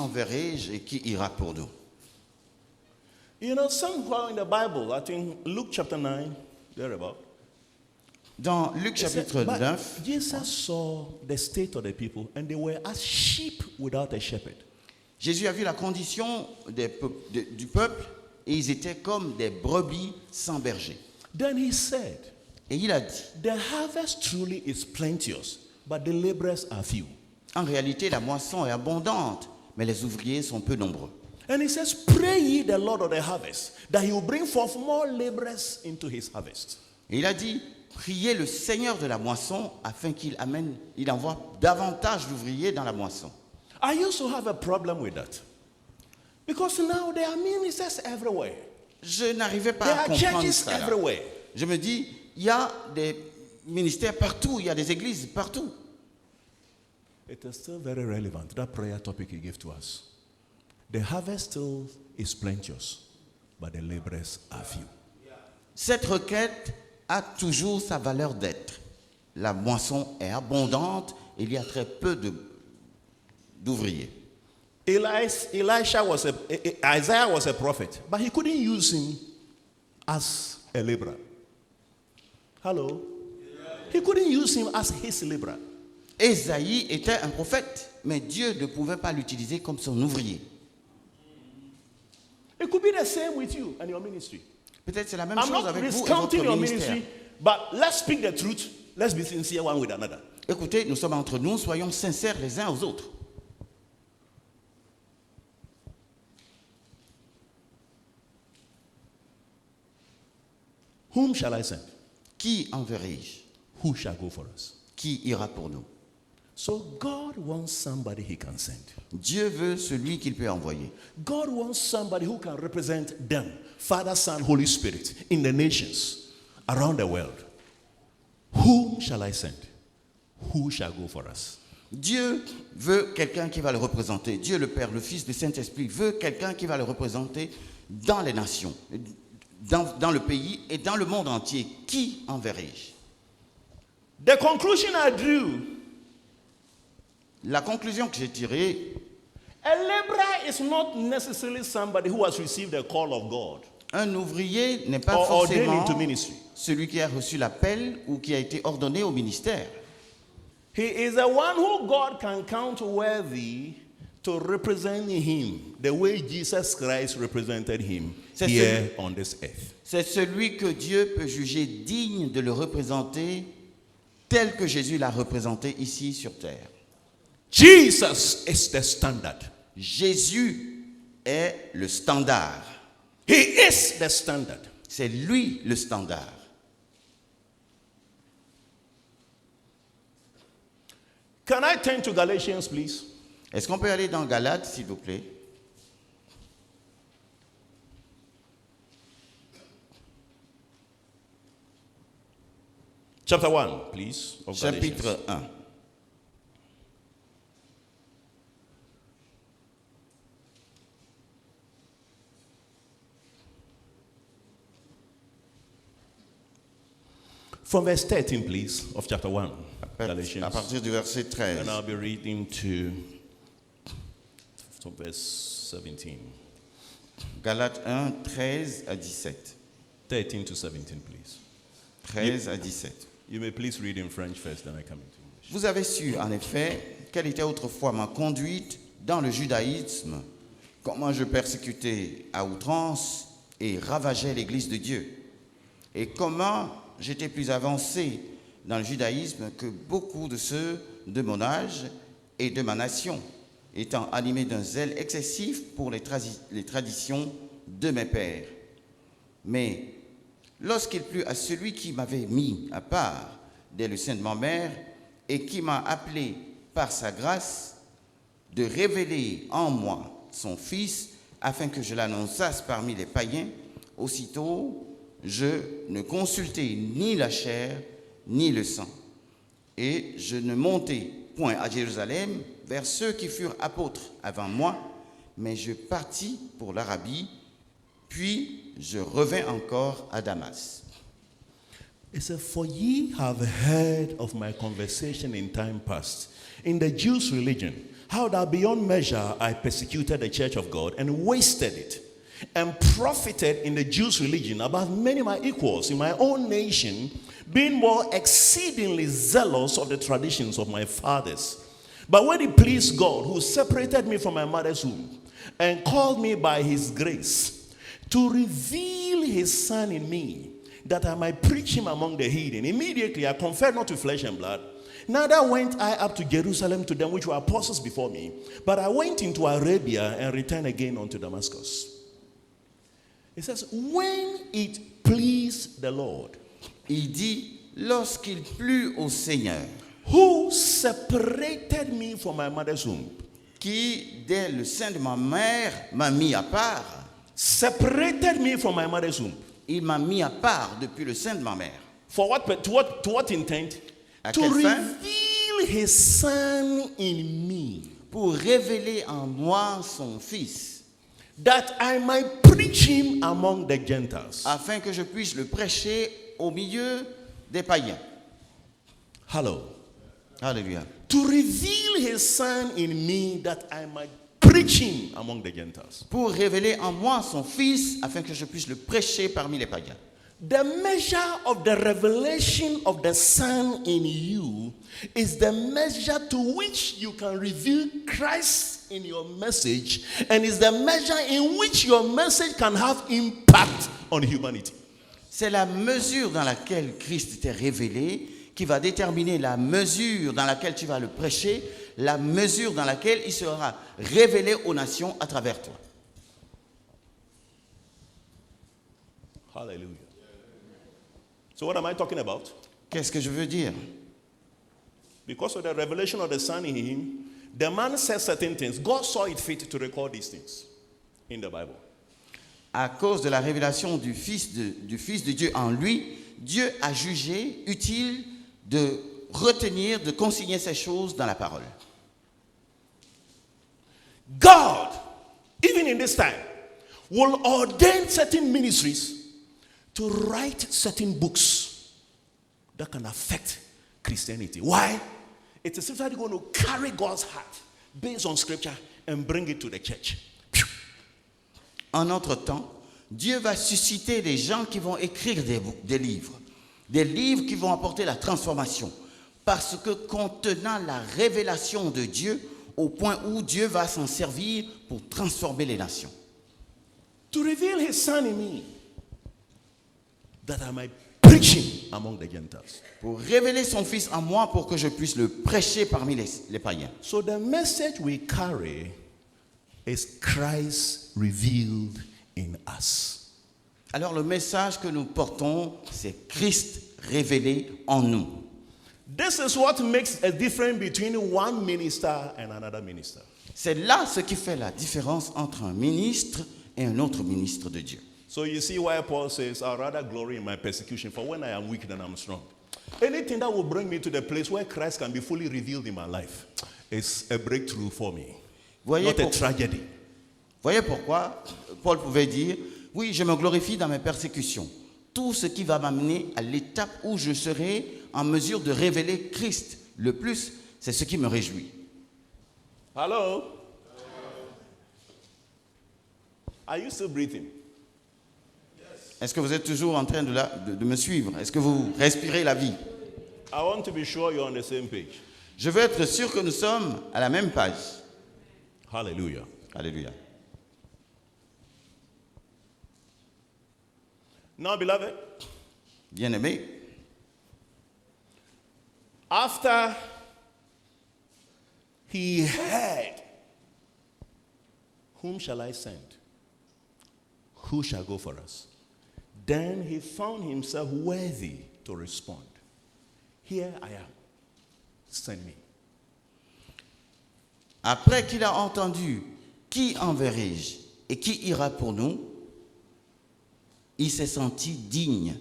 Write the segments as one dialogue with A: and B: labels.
A: enverrai-je et qui ira pour nous?
B: You know, somewhere in the Bible, I think Luke chapter 9, thereabout.
A: Dans Luc
B: it said,
A: chapitre
B: "But
A: 9,
B: Jesus saw the state of the people, and they were as sheep without a shepherd.
A: Jésus a vu la condition du peuple et ils étaient comme des brebis sans berger.
B: Then he said,
A: Et il a dit,
B: the harvest truly is plenteous, but the laborers are few.
A: en réalité, la moisson est abondante, mais les ouvriers sont peu nombreux.
B: And he says, pray ye the Lord of the harvest, that he will bring forth more laborers into his harvest.
A: Et il a dit, priez le Seigneur de la moisson afin il envoie davantage d'ouvriers dans la moisson.
B: I used to have a problem with that. Because now there are ministers everywhere.
A: Je n'arrivais pas
B: There
A: à
B: are
A: comprendre
B: churches
A: ça.
B: everywhere.
A: Je me dis, il y a des ministères partout, il y a des églises partout.
B: It is still very relevant, that prayer topic you give to us. The harvest still is plenteous, but the laborers are few.
A: Cette requête a toujours sa valeur d'être. La moisson est abondante, il y a très peu d'ouvriers.
B: Isaiah was a prophet, but he couldn't use him as a laborer. Hello? He couldn't use him as his laborer.
A: Ésaïe était un prophète, mais Dieu ne pouvait pas l'utiliser comme son ouvrier.
B: It could be the same with you and your ministry.
A: Peut-être c'est la même
B: I'm
A: chose
B: not
A: avec vous et
B: discounting
A: votre
B: your
A: ministère.
B: ministry, but let's speak the truth. Let's be sincere one with another.
A: Écoutez, nous sommes entre nous, soyons sincères les uns aux autres.
B: Whom shall I send?
A: Qui enverrai-je?
B: Who shall go for us?
A: Qui ira pour nous?
B: So God wants somebody he can send.
A: Dieu veut celui qu'il peut envoyer.
B: God wants somebody who can represent them, Father, Son, Holy Spirit, in the nations, around the world. Whom shall I send? Who shall go for us?
A: Dieu veut quelqu'un qui va le représenter. Dieu le Père, le Fils, le Saint-Esprit veut quelqu'un qui va le représenter dans les nations, dans le pays et dans le monde entier. Qui enverrai-je?
B: The conclusion I drew,
A: La conclusion que j'ai tirée,
B: a laborer is not necessarily somebody who has received the call of God
A: un ouvrier n'est pas
B: or ordained
A: forcément
B: into ministry.
A: celui qui a reçu l'appel ou qui a été ordonné au ministère.
B: He is the one who God can count worthy to represent him the way Jesus Christ represented him here on this earth.
A: C'est celui que Dieu peut juger digne de le représenter tel que Jésus l'a représenté ici sur terre.
B: Jesus is the standard.
A: Jésus est le standard.
B: He is the standard.
A: C'est lui le standard.
B: Can I turn to Galatians, please?
A: Est-ce qu'on peut aller dans Galates, s'il vous plaît?
B: Chapter 1, please. Of
A: Chapitre
B: Galatians.
A: 1.
B: From verse 13, please, of chapter 1.
A: À
B: Galatians.
A: partir du verset 13.
B: And I'll be reading to verse 17.
A: Galates 1, 13 à 17.
B: 13 to 17, please.
A: 13 à 17.
B: You may please read in French first, then I come into English.
A: Vous avez su, en effet, quelle était autrefois ma conduite dans le judaïsme, comment je persécutais à outrance et ravageais l'Église de Dieu, et comment j'étais plus avancé dans le judaïsme que beaucoup de ceux de mon âge et de ma nation, étant animé d'un zèle excessif pour les traditions de mes pères. Mais lorsqu'il plut à celui qui m'avait mis à part dès le sein de ma mère et qui m'a appelé par sa grâce de révéler en moi son Fils afin que je l'annonçasse parmi les païens, aussitôt je ne consultai ni la chair ni le sang, et je ne montai point à Jérusalem vers ceux qui furent apôtres avant moi, mais je partis pour l'Arabie, puis je revins encore à Damas.
B: It said, for ye have heard of my conversation in time past, in the Jews' religion, How that beyond measure I persecuted the church of God and wasted it, and profited in the Jews' religion above many of my equals in my own nation, being more exceedingly zealous of the traditions of my fathers. But when it pleased God, who separated me from my mother's womb and called me by his grace to reveal his Son in me, that I might preach him among the heathen, immediately I conferred not to flesh and blood, neither went I up to Jerusalem to them which were apostles before me, but I went into Arabia and returned again unto Damascus. It says, when it pleased the Lord.
A: Il dit, lorsqu'il plut au Seigneur,
B: Who separated me from my mother's womb.
A: qui, dès le sein de ma mère, m'a mis à part.
B: Separated me from my mother's womb.
A: Il m'a mis à part depuis le sein de ma mère.
B: For what, to what intent?
A: À
B: To
A: quelle fin?
B: reveal his Son in me,
A: Pour révéler en moi son Fils,
B: that I might preach him among the Gentiles.
A: afin que je puisse le prêcher au milieu des païens.
B: Hello.
A: Alléluia.
B: To reveal his Son in me, that I might preach him among the Gentiles.
A: Pour révéler en moi son Fils, afin que je puisse le prêcher parmi les païens.
B: The measure of the revelation of the Son in you is the measure to which you can reveal Christ in your message, and is the measure in which your message can have impact on humanity.
A: C'est la mesure dans laquelle Christ t'est révélé qui va déterminer la mesure dans laquelle tu vas le prêcher, la mesure dans laquelle il sera révélé aux nations à travers toi.
B: Hallelujah. So what am I talking about?
A: Qu'est-ce que je veux dire?
B: Because of the revelation of the Son in him, the man says certain things. God saw it fit to record these things in the Bible.
A: À cause de la révélation du Fils de Dieu en lui, Dieu a jugé utile de retenir, de consigner ces choses dans la parole.
B: God, even in this time, will ordain certain ministries to write certain books that can affect Christianity. Why? It is simply going to carry God's heart based on scripture and bring it to the church.
A: En notre temps, Dieu va susciter des gens qui vont écrire des livres qui vont apporter la transformation, parce que contenant la révélation de Dieu au point où Dieu va s'en servir pour transformer les nations.
B: To reveal his Son in me, that I might preach him among the Gentiles.
A: Pour révéler son Fils en moi pour que je puisse le prêcher parmi les païens.
B: So the message we carry is Christ revealed in us.
A: Alors le message que nous portons, c'est Christ révélé en nous.
B: This is what makes a difference between one minister and another minister.
A: C'est là ce qui fait la différence entre un ministre et un autre ministre de Dieu.
B: So you see why Paul says, I'd rather glory in my persecution, for when I am weak, then I'm strong. Anything that will bring me to the place where Christ can be fully revealed in my life is a breakthrough for me, not a tragedy.
A: Voyez pourquoi Paul pouvait dire, oui, je me glorifie dans mes persécutions. Tout ce qui va m'amener à l'étape où je serai en mesure de révéler Christ le plus, c'est ce qui me réjouit.
B: Hello? Are you still breathing?
A: Est-ce que vous êtes toujours en train de me suivre? Est-ce que vous respirez la vie?
B: I want to be sure you're on the same page.
A: Je veux être sûr que nous sommes à la même page.
B: Hallelujah.
A: Alléluia.
B: Now, beloved,
A: Bien-aimés,
B: after he heard, whom shall I send? Who shall go for us? Then he found himself worthy to respond. Here I am. Send me.
A: après qu'il a entendu qui enverrai-je et qui ira pour nous, il s'est senti digne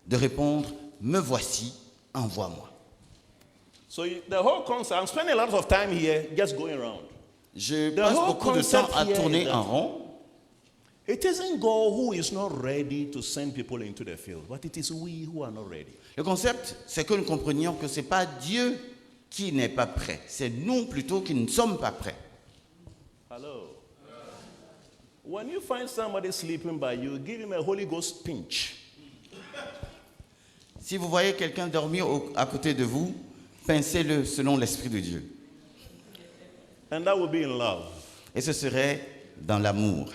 A: de répondre, me voici, envoie-moi.
B: So the whole concept, I'm spending a lot of time here just going around.
A: Je
B: The
A: passe
B: whole
A: beaucoup de temps
B: concept
A: à
B: here
A: tourner
B: is that
A: en rond.
B: it isn't God who is not ready to send people into the field, but it is we who are not ready.
A: Le concept, c'est que nous comprenions que ce n'est pas Dieu qui n'est pas prêt. C'est nous plutôt qui ne sommes pas prêts.
B: Hello. When you find somebody sleeping by you, give him a Holy Ghost pinch.
A: Si vous voyez quelqu'un dormir à côté de vous, pincez-le selon l'Esprit de Dieu.
B: And that will be in love.
A: Et ce serait dans l'amour,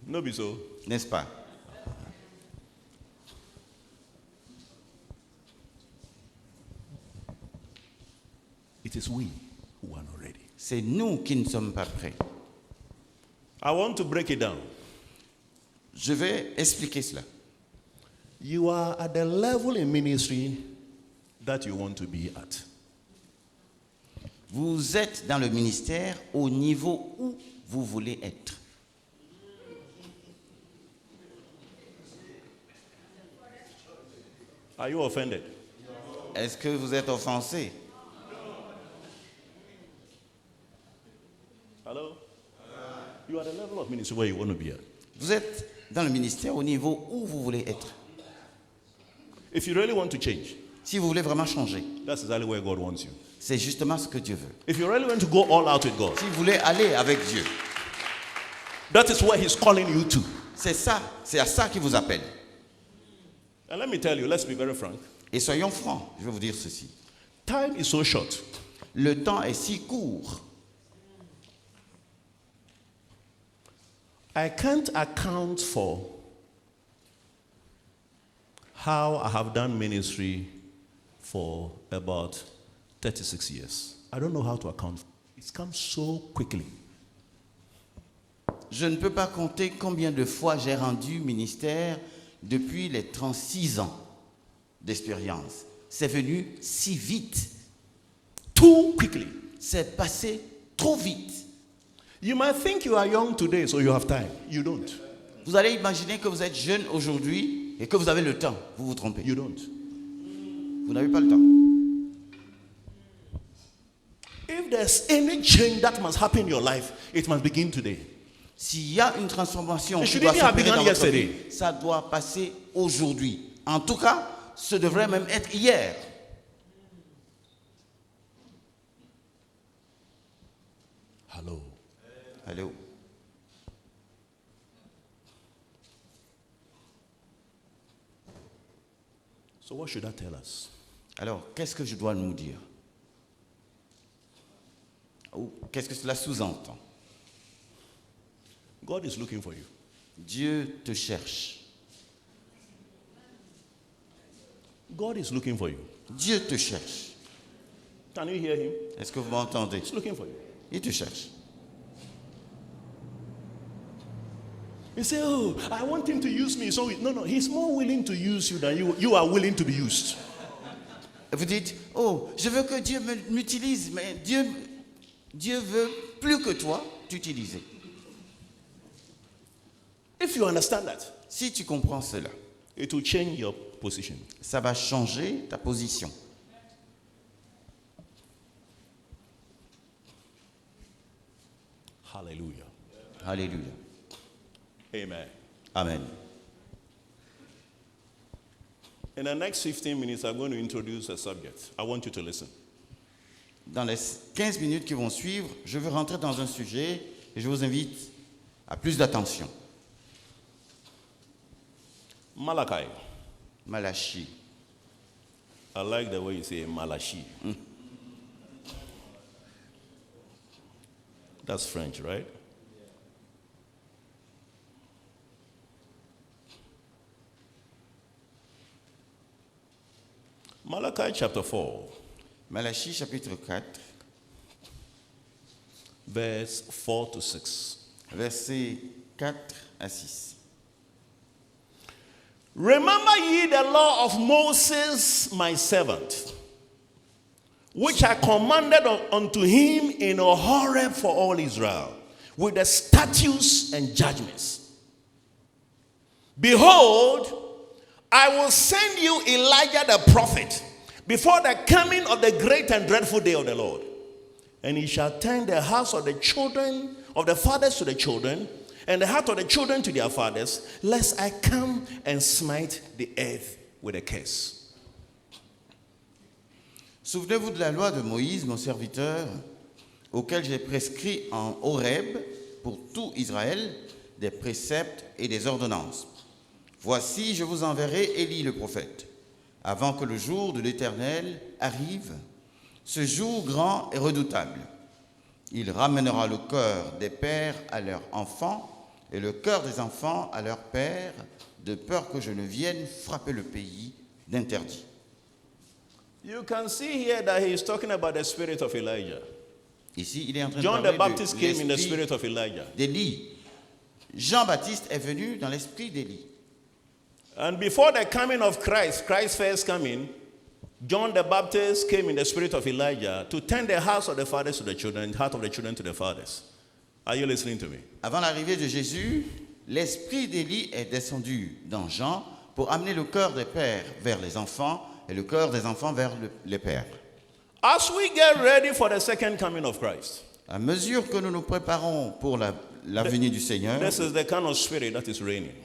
B: No be so.
A: n'est-ce pas?
B: It is we who are not ready.
A: C'est nous qui ne sommes pas prêts.
B: I want to break it down.
A: Je vais expliquer cela.
B: You are at the level in ministry that you want to be at.
A: Vous êtes dans le ministère au niveau où vous voulez être.
B: Are you offended?
A: Est-ce que vous êtes offensé?
B: Hello? You are at the level of ministry where you want to be at.
A: Vous êtes dans le ministère au niveau où vous voulez être.
B: If you really want to change,
A: Si vous voulez vraiment changer,
B: that's exactly where God wants you.
A: c'est justement ce que Dieu veut.
B: If you really want to go all out with God,
A: Si vous voulez aller avec Dieu,
B: that is where He's calling you to.
A: c'est ça, c'est à ça qu'il vous appelle.
B: And let me tell you, let's be very frank.
A: Et soyons francs, je vais vous dire ceci.
B: Time is so short.
A: Le temps est si court.
B: I can't account for how I have done ministry for about 36 years. I don't know how to account. It's come so quickly.
A: Je ne peux pas compter combien de fois j'ai rendu ministère depuis les 36 ans d'expérience. C'est venu si vite.
B: Too quickly.
A: C'est passé trop vite.
B: You might think you are young today, so you have time. You don't.
A: Vous allez imaginer que vous êtes jeune aujourd'hui et que vous avez le temps. Vous vous trompez.
B: You don't.
A: Vous n'avez pas le temps.
B: If there's any change that must happen in your life, it must begin today.
A: S'il y a une transformation
B: It
A: qui
B: should
A: doit
B: even have
A: s'opérer
B: begun
A: dans votre
B: yesterday.
A: vie, ça doit passer aujourd'hui. En tout cas, ce devrait même être hier.
B: Hello.
A: Allô?
B: So what should that tell us?
A: Alors, qu'est-ce que je dois nous dire? Ou qu'est-ce que cela sous-entend?
B: God is looking for you.
A: Dieu te cherche.
B: God is looking for you.
A: Dieu te cherche.
B: Can you hear him?
A: Est-ce que vous m'entendez?
B: He's looking for you.
A: Il te cherche.
B: You say, oh, I want him to use me. So no, he's more willing to use you than you are willing to be used.
A: Vous dites, oh, je veux que Dieu m'utilise, mais Dieu veut plus que toi t'utiliser.
B: If you understand that,
A: Si tu comprends cela,
B: it will change your position.
A: ça va changer ta position.
B: Hallelujah.
A: Alléluia.
B: Amen.
A: Amen.
B: In the next 15 minutes, I'm going to introduce a subject. I want you to listen.
A: Dans les 15 minutes qui vont suivre, je veux rentrer dans un sujet et je vous invite à plus d'attention.
B: Malachi.
A: Malachie.
B: I like the way you say Malachi. That's French, right? Malachi chapter 4,
A: Malachie chapitre 4,
B: verse 4 to 6.
A: versets 4 à 6.
B: Remember ye the law of Moses, my servant, which I commanded unto him in Horeb for all Israel, with the statutes and judgments. Behold, I will send you Elijah the prophet before the coming of the great and dreadful day of the Lord. And he shall turn the hearts of the children, of the fathers to the children, and the heart of the children to their fathers, lest I come and smite the earth with a curse.
A: Souvenez-vous de la loi de Moïse, mon serviteur, auquel j'ai prescrit en Horeb pour tout Israël des préceptes et des ordonnances. Voici, je vous enverrai Élie le prophète, avant que le jour de l'Éternel arrive, ce jour grand et redoutable. Il ramènera le cœur des pères à leurs enfants et le cœur des enfants à leurs pères, de peur que je ne vienne frapper le pays d'interdit.
B: You can see here that he is talking about the spirit of Elijah.
A: Ici, il est en train
B: John
A: de
B: the
A: parler
B: Baptist
A: de
B: came in the
A: l'esprit
B: spirit of Elijah.
A: d'Élie. Jean-Baptiste est venu dans l'esprit d'Élie.
B: And before the coming of Christ, Christ's first coming, John the Baptist came in the spirit of Elijah to turn the hearts of the fathers to the children, the heart of the children to the fathers. Are you listening to me?
A: Avant l'arrivée de Jésus, l'esprit d'Élie est descendu dans Jean pour amener le cœur des pères vers les enfants et le cœur des enfants vers les pères.
B: As we get ready for the second coming of Christ,
A: À mesure que nous nous préparons pour la venue du Seigneur,
B: this is the kind of spirit that is reigning.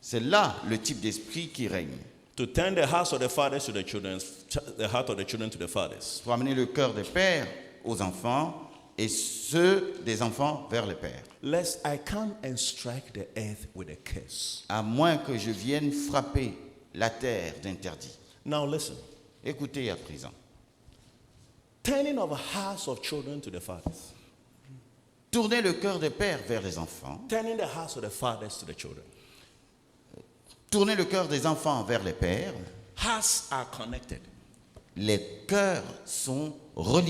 A: c'est là le type d'esprit qui règne.
B: To turn the hearts of the fathers to the children, the heart of the children to the fathers.
A: Pour amener le cœur des pères aux enfants et ceux des enfants vers les pères.
B: Lest I come and strike the earth with a curse.
A: À moins que je vienne frapper la terre d'interdit.
B: Now listen.
A: Écoutez à présent.
B: Turning of hearts of children to the fathers.
A: Tournez le cœur des pères vers les enfants.
B: Turning the hearts of the fathers to the children.
A: Tournez le cœur des enfants vers les pères.
B: Hearts are connected.
A: Les cœurs sont reliés.